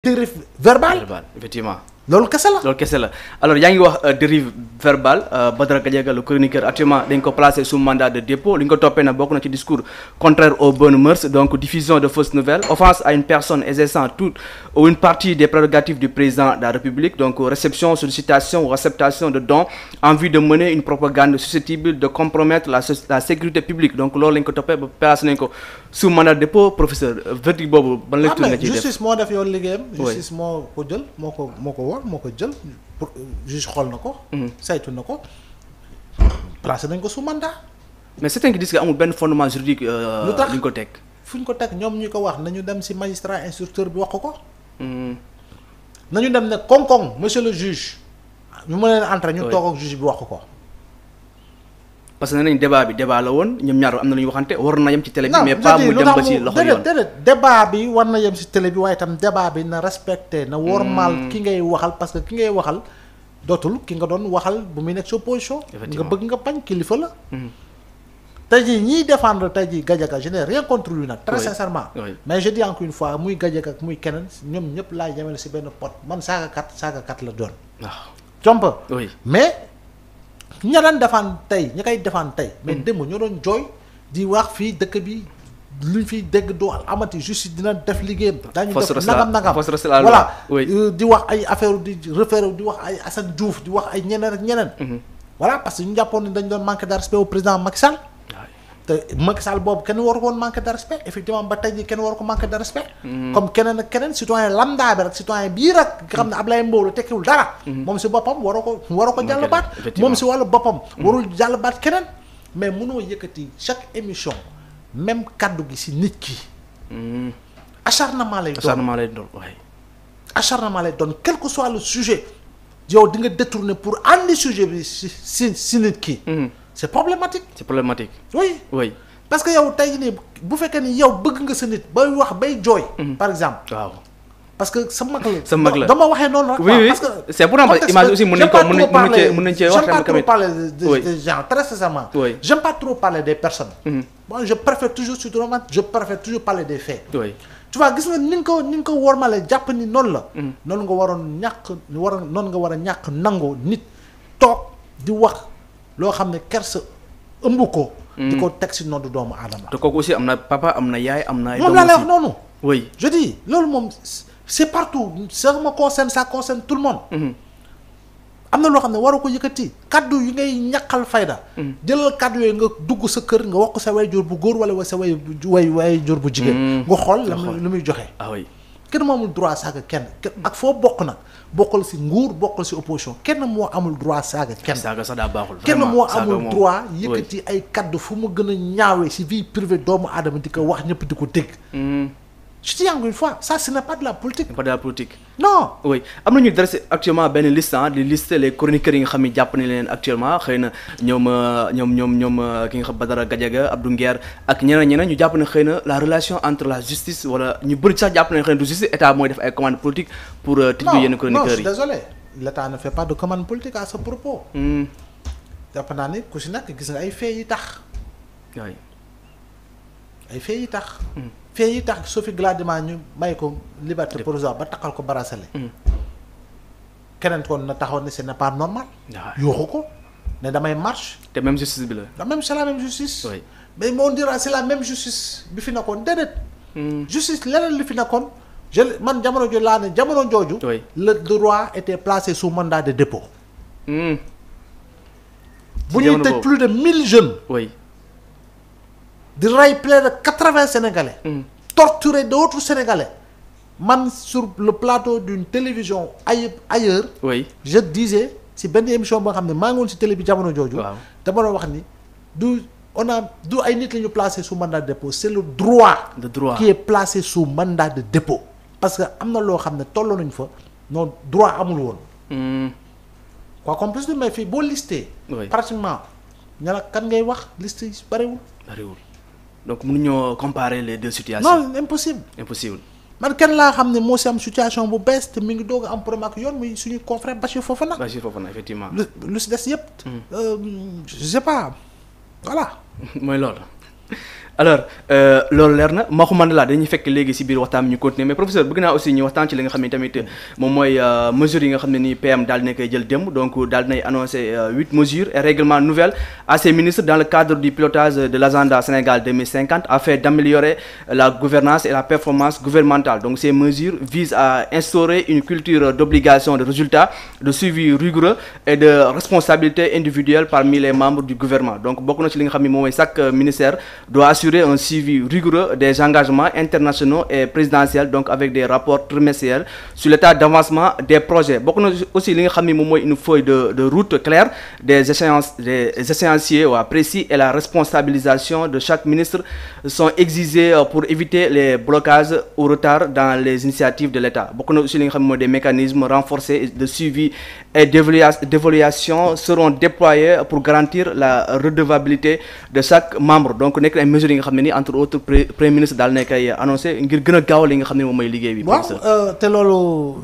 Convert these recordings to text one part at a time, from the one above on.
dérive verbale effectivement. loolu kese la alors yaa ngi wax dérive verbale Badara Gadiaga le chroniqueur actuellement dañ ko placé sous mandat de dépôt li ñu ko toppee na bokk na ci discours contraire aux bonnes mœurs donc diffusion de fausses nouvelles offense à une personne exerçant toute ou une partie des prérogatives du président de la République donc réception sollicitation ou acceptation de dons en vue de mener une propagande susceptible de compromettre la sécurité publique donc loolu lañ ko toppee ba placé nañ ko sous mandat de dépôt professeur verdict boobu ban lecture nga ciy def justice moo def yoon liggéeyam justice moo ko jël moo ko jël pour juge xool na ko saytu na ko placé nañ ko sous mandat mais certains qui disent que amul benn fondement juridique lu tax ñu ko teg fu ñu ko teg ñoom ñu ko wax nañu dem ci magistrat instructeur bi wax ko nañu dem ne koŋ-koŋ monsieur le juge ñu mën leen entrer ñu toog ak juge bi wax ko parce que nee nañ débat la woon ñoom ñaar am na lu ñu waxante waroon na yem ci télé bi mais pas mu dem ba ci loxo yoon débat bi war na yem ci télé bi waaye itam débat bi na respecté na wormaal ki ngay waxal parce que ki ngay waxal dootul ki nga doon waxal bu muy nekk ci opposition nga bëgg nga bañ kilifa la tey jii ñiy défendre tey jii Gadiaga je n'ai rien contre lui nag très sincèrement mais je dis encore une fois muy Gadiaga ak muy keneen ñoom ñëpp laa yemale ci benn pot man saagakat la doon compa mais ña daan defaan tey ña koy defaan tey mais démb ñoo doon jooy di wax fii dëkk bi luñ fiy dégg doo amati justice dina def liggéeyam daañu def nagam voilà di wax ay affaire di référé di wax ay Assane Diouf di wax ay ñeneen ak ñeneen voilà parce que ñu jàppoon ne dañ doon manquer de respect au président Macky Sall te Macky Sall boobu kenn waru ko woon manquer de respect effectivement ba tey jii kenn waru ko manquer de respect comme keneen ak keneen citoyen lambda bi rek citoyen bii rek nga xam ne Ablaye Mbow la tekkiwul dara moom si boppam waroo ko jàll baat moom si wàllu boppam warul jàll baat keneen mais mënoo yëkkati chaque émission même kaddu gi si nit ki acharnement lay doon quel que soit le sujet yow di nga détourner pour andi sujet bi si nit ki c'est problématique. Oui. Parce que yow tey nii bu fekkee ni yow bëgg nga sa nit bay wax bay jooy. par exemple. waaw parce que sa mag la. sa mag la dama waxee noonu rek. oui parce que c'est pour image aussi mën nañ cee wax. j'aime pas trop parler des gens très sincèrement. j'aime pas trop parler des personnes. moi je préfère toujours parler des faits. tu vois gis nga ni nga ko wormale jàpp ni noonu la. noonu nga war a ñàkk nangoo nit toog di wax. loo xam ne kersa ëmb ko. di ko teg ci noddu doomu aadama. te kooku aussi am na papa am na yaay am na. moom laa lay wax noonu. oui je dis loolu moom c'est partout ça me concerne ça concerne tout le monde. am na loo xam ne waru ko yëkkati kaddu yi ngay ñàkkal fayda. jëlal kaddu yooyu nga dugg sa kër nga wax ko sa waajur bu góor wala sa waajur bu jigéen. nga xool lu muy joxe. ah oui kenn moo amul droit saaga kenn ak foo bokk nag. bokkal ci nguur bokkal ci opposition kenn moo amul droit saaga kenn. saaga sax daa baaxul kenn moo amul droit yëkkati ay kaddu fu mu gën a ñaawee ci vie privée doomu aadama di ko wax ñëpp di ko dégg. je dis encore une fois ça ce n'est pas de la politique. pas de la politique. non. oui am na ñu dressé actuellement benn liste di lister les chroniqueurs yi nga xam ne jàpp nañ leen actuellement xëy na ñoom ki nga xam Badara Gadiaga Abdou Nguer ak ñeneen ñu jàpp ne xëy na la relation entre la justice wala ñu bëri sax jàpp nañ xëy na du justice état mooy def ay commandes politiques pour tijji yenn chroniqueurs yi. non je suis désolé l'état ne fait pas de commande politique à ce propos. jàpp naa ni ku si nekk gis nga ay faits yi tax. waay ay faits yi tax. fee yi tax Sophie Gladima ñu may ko liberté provisoire ba taxal ko bracelet keneen kon na taxaw ne ce n'est pas normal. yooxu ko ne damay marche. te même justice bi la. même c'est la même justice. oui mais on dira c'est la même justice bi fi nekkoon déedéet. justice leneen li fi nekkoon man jamono jooju laa ne jamono jooju. le droit était placé sous mandat de dépôt. bu ñuy tëj plus de 1000 jeunes. oui. di rey plus de 80 Sénégalais. torturer d'autres Sénégalais. man sur le plateau d'une télévision ailleurs. oui je disais ci benn émission boo xam ne maa ngi woon ci télé bi jamono jooju. dama doon wax ni du ay nit la ñu placé sous mandat de dépôt c'est le droit. qui est placé sous mandat de dépôt. parce que am na loo xam ne tolloo nañu fa non droit amul woon. quoi qu'on puisse dire mais fii boo listé. pratiquement ñala kan ngay wax liste yi bariwul. donc mënuñoo comparer les deux situations. non impossible. man kenn laa xam ne moo si am situation bu bees te mi ngi doog a am problème ak yoon muy suñu confrère Bachir Fofana. Effectivement. lu si des yëpp. je sais pas voilà. mooy loolu. alors loolu leer na Maxu Mandela dañuy fekk léegi si biir waxtaan ñu continuer mais professeur bëgg naa aussi ñu waxtaan ci li nga xam ne tamit moom mooy mesures yi nga xam ne ni PM daal dina koy jël démb donc daal dinay annoncé 8 mesures et règlements nouvelles à ses ministres dans le cadre du pilotage de l'agenda Sénégal 2050 afin d'améliorer la gouvernance et la performance gouvernementale. Donc ces mesures visent à instaurer une culture d'obligation de résultats, de suivi rigoureux et de responsabilité individuelle parmi les membres du gouvernement. Donc bokk na ci li nga xam ne moom mooy chaque ministère doit assurer un suivi rigoureux des engagements internationaux et présidentiels, donc avec des rapports trimestriels sur l'état d'avancement des projets. Bokk na aussi li nga xam ne moom mooy une feuille de route claire des échéanciers précis et la responsabilisation de chaque ministre sont exigés pour éviter les blocages ou retards dans les initiatives de l'État. Bokk na aussi li nga xam ne mooy des mécanismes renforcés de suivi et d'évaluation seront déployés pour garantir la redevabilité de chaque membre. Donc nekk ay mesures yi nga xam ne ni entre autres premier ministre daal na koy annoncé ngir gën a gaaw li nga xam ne moom mooy liggéey bi. waaw te loolu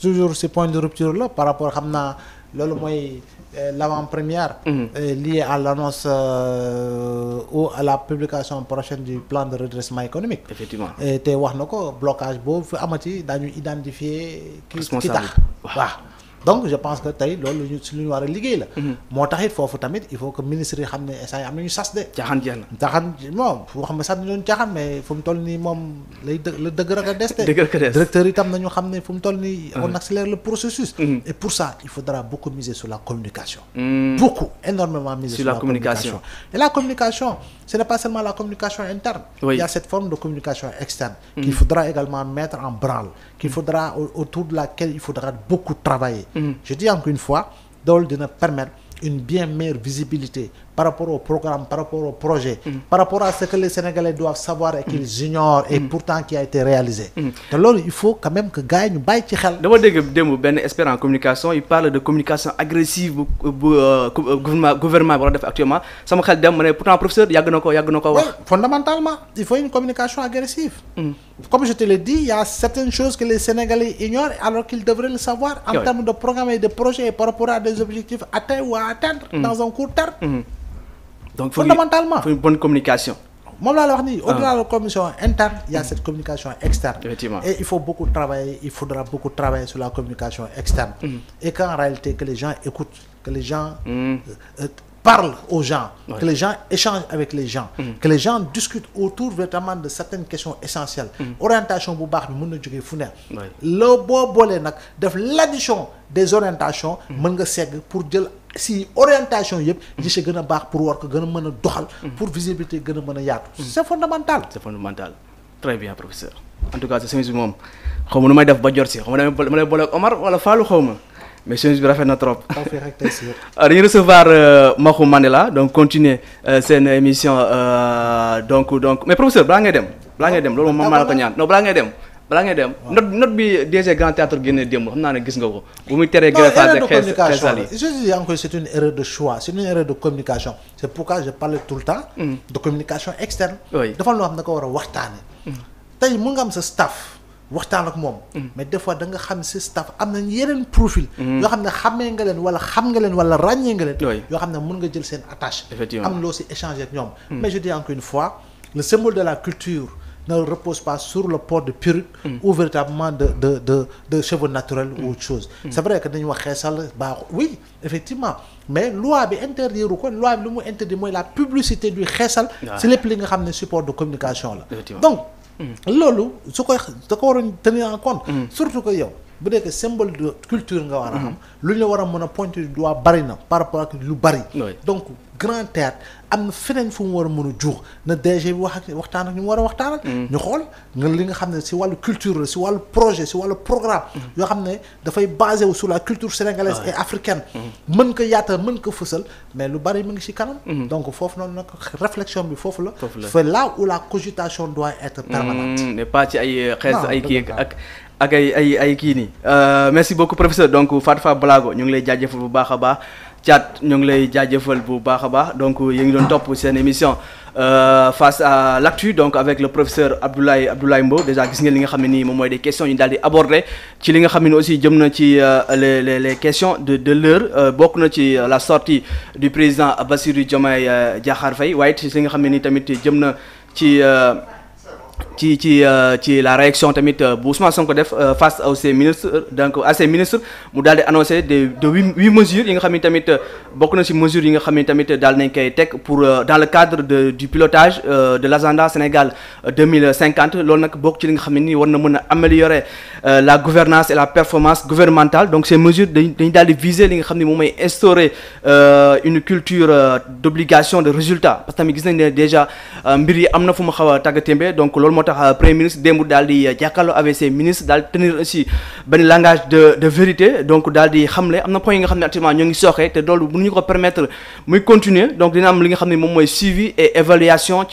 toujours ce point de rupture là par rapport xam naa loolu mooy l'avant-première liée à l'annonce ou à la publication prochaine du plan de redressement économique. Effectivement. te wax na ko blocage boobu fi amati daañu identifier ki tax waaw. Donc je pense que tey loolu lu ñu war a liggéey la. moo tax it foofu tamit il faut que ministre yi xam ne instant yi am nañu sas de. caaxaan jeex na caaxaan bon wax nga sax ni doon caaxaan mais fu mu toll nii moom la dëgg rek a des de. dëgg rek a des directeur yi tam nañu xam ne fu mu toll nii. on accélère le processus. Et pour ça il faudra beaucoup miser sur la communication. Beaucoup énormément miser sur la communication. Et la communication ce n'est pas seulement la communication interne. Oui. Il y a cette forme de communication externe. Qu'il faudra également mettre en branle. Qu'il faudra autour de laquelle il faudra beaucoup travailler. Je dis encore une fois loolu dina permettre une bien meilleure visibilité par rapport au programme, par rapport au projet, par rapport à ce que les Sénégalais doivent savoir et qu'ils ignorent et pourtant qui a été réalisé. te loolu il faut quand même que gars yi ñu bàyyi ci xel. dama dégg démb benn expert en communication il parle de communication agressive bu gouvernement bi war a def actuellement sama xel dem ma ne pourtant professeur yàgg na ko wax. Oui, fondamentalement il faut une communication agressive. Comme je te l'ai dit, il y a certaines choses que les Sénégalais ignorent alors qu'ils devraient le savoir en termes de programme et de projet par rapport à des objectifs atteints ou à atteindre dans un court terme. Donc fondamentalement il faut une bonne communication. moom laa la wax nii au-delà de la communication interne il y a cette communication externe. Effectivement. Et il faudra beaucoup travailler sur la communication externe. Et qu'en réalité que les gens écoutent, que les gens parlent aux gens, que les gens échangent avec les gens, que les gens discutent autour vraiment de certaines questions essentielles. Orientation bu baax bi mën na jógee fu ne. loo boo boolee nag def l'addition des orientations mën nga segg pour jël si orientation yëpp di si gën a baax pour war ko gën a mën a doxal pour visibilité gën a mën a yaatu. C'est fondamental. C'est fondamental. Très bien professeur. En tout cas c'est semis bi moom xaw ma nu may def ba jot si xaw ma dama lay boole ak Omar wala Fallou xaw ma mais semis bi rafet na trop. dañu recevoir Maxu Mandela donc continuer seen émission donc mais professeur balaa ngay dem loolu moom maa la ko ñaan non balaa ngay dem note bi DG Grand Théâtre génne démb xam naa ne gis nga ko bu muy teree greffage xeesal yi. Je dis encore c'est une erreur de choix, c'est une erreur de communication. C'est pourquoi je parlais tout le temps de communication externe. dafa loo xam ne ko war a waxtaane tey mun nga am sa staff waxtaan ak moom mais des fois da nga xam si staff am nañ yeneen profil yoo xam ne xamee nga leen wala xam nga leen wala ràññee nga leen yoo xam ne mën nga jël seen attache am loo si échanger ak ñoom mais je dis encore une fois le symbole de la culture ne repose pas sur le port de perruque ou véritablement de cheveux naturels ou autre chose. C'est vrai que dañu wax xeesal baax oui effectivement mais loi bi interdire ko loi bi lu mu interdire mooy la publicité du xeesal si lépp li nga xam ne support de communication la donc loolu su koy da ko waroon tenir en compte surtout que yow bu dee que symbole de culture nga war a am lu ñu la war a mën a pointer du doigt bari na par rapport ak lu bari donc grand théâtre am na feneen fu mu war a mën a juux na DG bi waxtaan ak ñu mu war a waxtaanal ñu xool nga li nga xam ne si wàllu culture la si wàllu projet si wàllu programme yoo xam ne dafay basé wu sur la culture sénégalaise et africaine mën ko yaatal mën ko fësal mais lu bari mu ngi si kanam donc foofu noonu nag réflexion bi foofu la c'est là où la cogitation doit être permanente mais pas ci ay xees ay kii ak ay kii nii merci beaucoup professeur donc Fatou Balago ñu ngi lay jaajëfal bu baax a baax Thiat ñu ngi lay jaajëfal bu baax a baax donc yéen ngi doon topp seen émission face à l'actu donc avec le professeur Abdoulaye Mbow déjà gis ngeen li nga xam ne nii moom mooy des questions ñu daal di aborder ci li nga xam ne aussi jëm na ci les questions de l'heure bokk na ci la sortie du président Bassirou Diomaye Diakhar Faye waaye ci li nga xam ne nii tamit jëm na ci la réaction tamit bu Ousmane Sonko def face à ses ministres donc à ses ministres mu daal di annoncé de huit mesures yi nga xam ne tamit bokk na ci mesures yi nga xam ne tamit daal nañ koy teg pour dans le cadre du pilotage de l'agenda Sénégal 2050 loolu nag bokk ci li nga xam ne nii war na mën a améliorer la gouvernance et la performance gouvernementale donc ces mesures dañ daal di viser li nga xam ne moom mooy instaurer une culture d'obligation de résultat parce que tamit gis nañ ne déjà mbir yi am na fu mu xaw a tàggatémbe donc loolu moo tax premier ministre démb daal di jàkkaarloo avec ses ministres daal tenir aussi benn langage de vérité donc daal di xamle am na point yi nga xam ne actuellement ñoo ngi sooxee te loolu mënuñu ko permettre muy continuer donc dina am li nga xam ne moom mooy suivi et évaluation